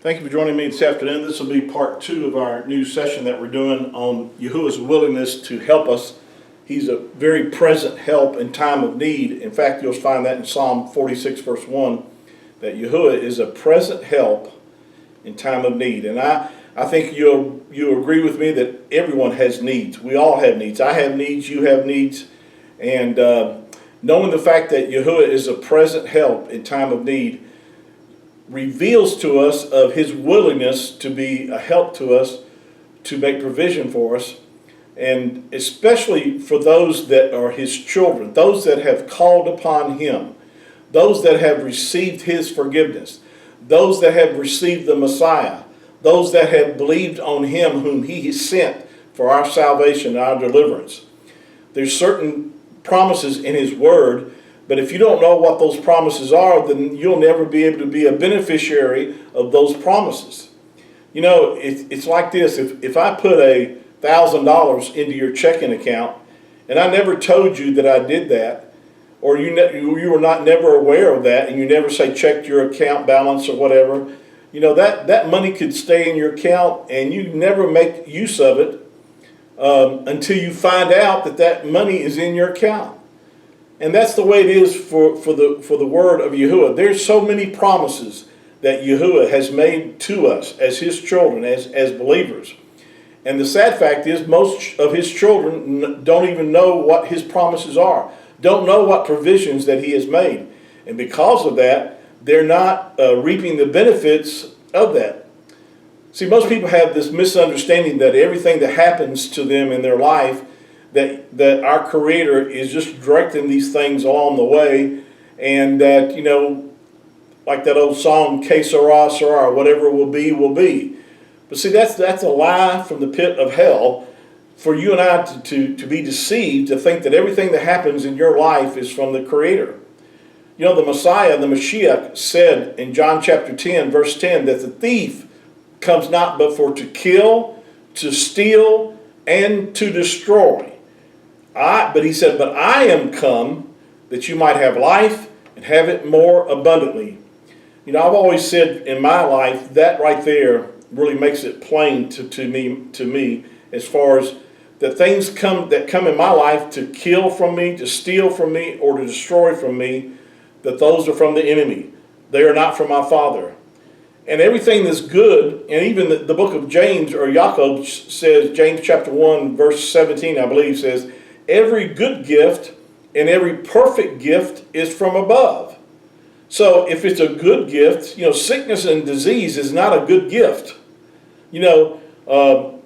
Thank you for joining me this afternoon. This will be part 2 of our new session that we're doing on Yahuah's willingness to help us. He's a very present help in time of need. In fact, you'll find that in Psalm 46 verse 1, that Yahuah is a present help in time of need. And I think you'll agree with me that everyone has needs. We all have needs. I have needs, you have needs. And knowing the fact that Yahuah is a present help in time of need reveals to us of his willingness to be a help to us, to make provision for us, and especially for those that are his children, those that have called upon him, those that have received his forgiveness, those that have received the Messiah, those that have believed on him whom he has sent for our salvation and our deliverance. There's certain promises in his word, but if you don't know what those promises are, then you'll never be able to be a beneficiary of those promises. You know, it's like this. If I put $1,000 into your checking account, and I never told you that I did that, or you were never aware of that, and you never say check your account balance or whatever, you know, that money could stay in your account, and you never make use of it until you find out that money is in your account. And that's the way it is for the word of Yahuah. There's so many promises that Yahuah has made to us as his children, as believers. And the sad fact is most of his children don't even know what his promises are, don't know what provisions that he has made. And because of that, they're not reaping the benefits of that. See, most people have this misunderstanding that everything that happens to them in their life, that our Creator is just directing these things along the way, and that, you know, like that old song, Que sera, sera, whatever will be, will be. But see, that's a lie from the pit of hell for you and I to be deceived, to think that everything that happens in your life is from the Creator. You know, the Messiah, the Mashiach, said in John chapter 10, verse 10, that the thief comes not but for to kill, to steal, and to destroy. But he said, but I am come that you might have life and have it more abundantly. You know, I've always said in my life, that right there really makes it plain to me as far as the things that come in my life to kill from me, to steal from me, or to destroy from me, that those are from the enemy. They are not from my Father. And everything that's good, and even the book of James, or Yaakov says, James chapter 1, verse 17, I believe, says, every good gift and every perfect gift is from above. So if it's a good gift, you know, sickness and disease is not a good gift. You know,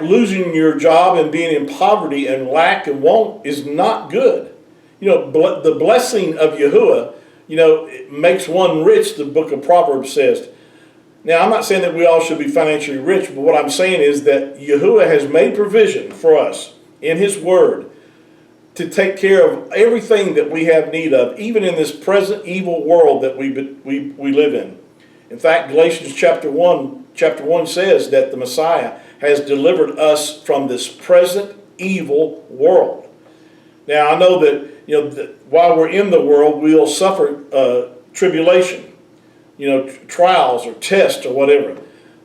losing your job and being in poverty and lack and want is not good. You know, the blessing of Yahuah, you know, it makes one rich, the book of Proverbs says. Now, I'm not saying that we all should be financially rich, but what I'm saying is that Yahuah has made provision for us in his word to take care of everything that we have need of, even in this present evil world that we live in. In fact, Galatians chapter 1 says that the Messiah has delivered us from this present evil world. Now, I know that, you know, while we're in the world, we'll suffer tribulation, you know, trials or tests or whatever.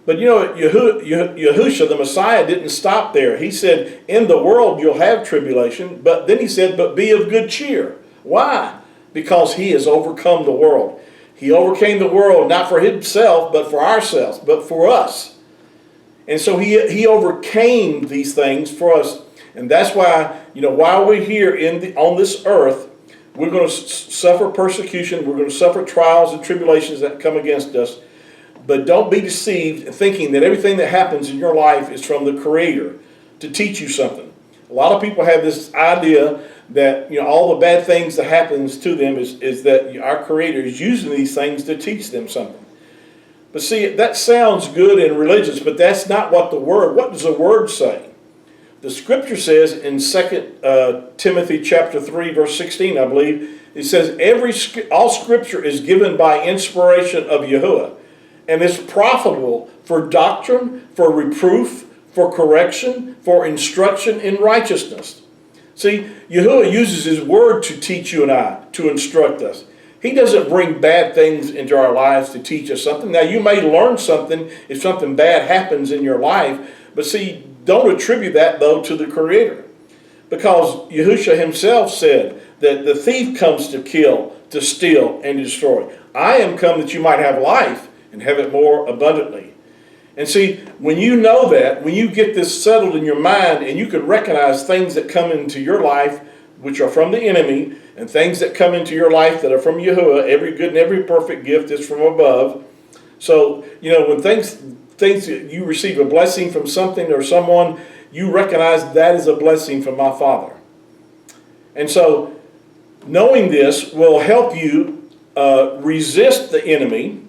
But you know, Yahusha, the Messiah, didn't stop there. He said, in the world you'll have tribulation, but then he said, but be of good cheer. Why? Because he has overcome the world. He overcame the world, not for himself, but for ourselves, but for us. And so he overcame these things for us. And that's why, you know, while we're here on this earth, we're going to suffer persecution. We're going to suffer trials and tribulations that come against us. But don't be deceived thinking that everything that happens in your life is from the Creator to teach you something. A lot of people have this idea that, you know, all the bad things that happens to them is that our Creator is using these things to teach them something. But see, that sounds good and religious, but that's not what does the Word say? The Scripture says in 2 Timothy chapter 3, verse 16, I believe, it says, all Scripture is given by inspiration of Yahuah, and is profitable for doctrine, for reproof, for correction, for instruction in righteousness. See, Yahuah uses his word to teach you and I, to instruct us. He doesn't bring bad things into our lives to teach us something. Now, you may learn something if something bad happens in your life, but see, don't attribute that, though, to the Creator. Because Yahusha himself said that the thief comes to kill, to steal, and destroy. I am come that you might have life and have it more abundantly. And see, when you know that, when you get this settled in your mind and you can recognize things that come into your life which are from the enemy and things that come into your life that are from Yahuah, every good and every perfect gift is from above. So, you know, when things you receive a blessing from something or someone, you recognize that is a blessing from my Father. And so, knowing this will help you resist the enemy.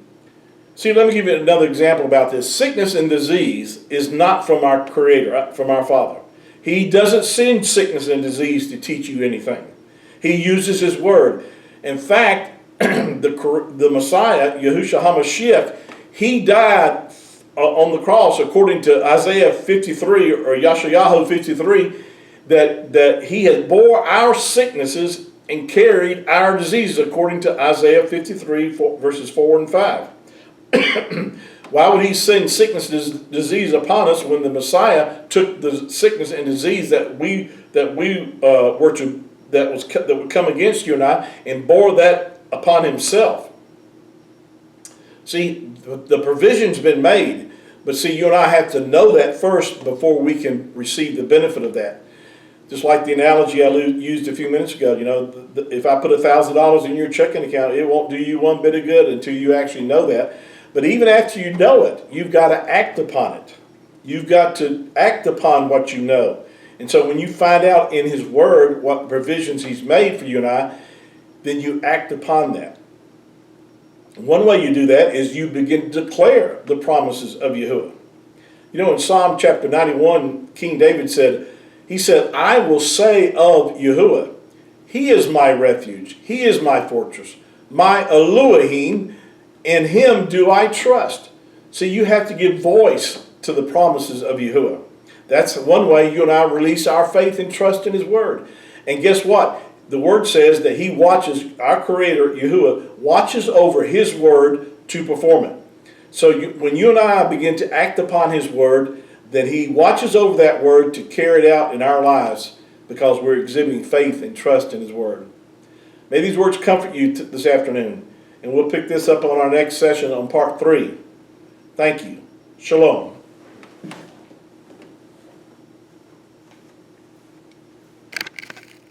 See, let me give you another example about this. Sickness and disease is not from our Creator, from our Father. He doesn't send sickness and disease to teach you anything. He uses His Word. In fact, the Messiah, Yahusha HaMashiach, He died on the cross according to Isaiah 53 or Yeshayahu 53, that He has bore our sicknesses and carried our diseases according to Isaiah 53 verses 4 and 5. Why would He send sickness and disease upon us when the Messiah took the sickness and disease that would come against you and I and bore that upon Himself? See, the provision's been made, but see, you and I have to know that first before we can receive the benefit of that. Just like the analogy I used a few minutes ago, you know, if I put $1,000 in your checking account, it won't do you one bit of good until you actually know that. But even after you know it, you've got to act upon it. You've got to act upon what you know. And so when you find out in His Word what provisions He's made for you and I, then you act upon that. One way you do that is you begin to declare the promises of Yahuah. You know, in Psalm chapter 91, King David said, he said, I will say of Yahuah, He is my refuge, He is my fortress, my Elohim, in Him do I trust. See, you have to give voice to the promises of Yahuah. That's one way you and I release our faith and trust in His Word. And guess what? The Word says that He watches, our Creator, Yahuah, watches over His Word to perform it. So when you and I begin to act upon His Word, then He watches over that Word to carry it out in our lives because we're exhibiting faith and trust in His Word. May these words comfort you this afternoon. And we'll pick this up on our next session on part 3. Thank you. Shalom.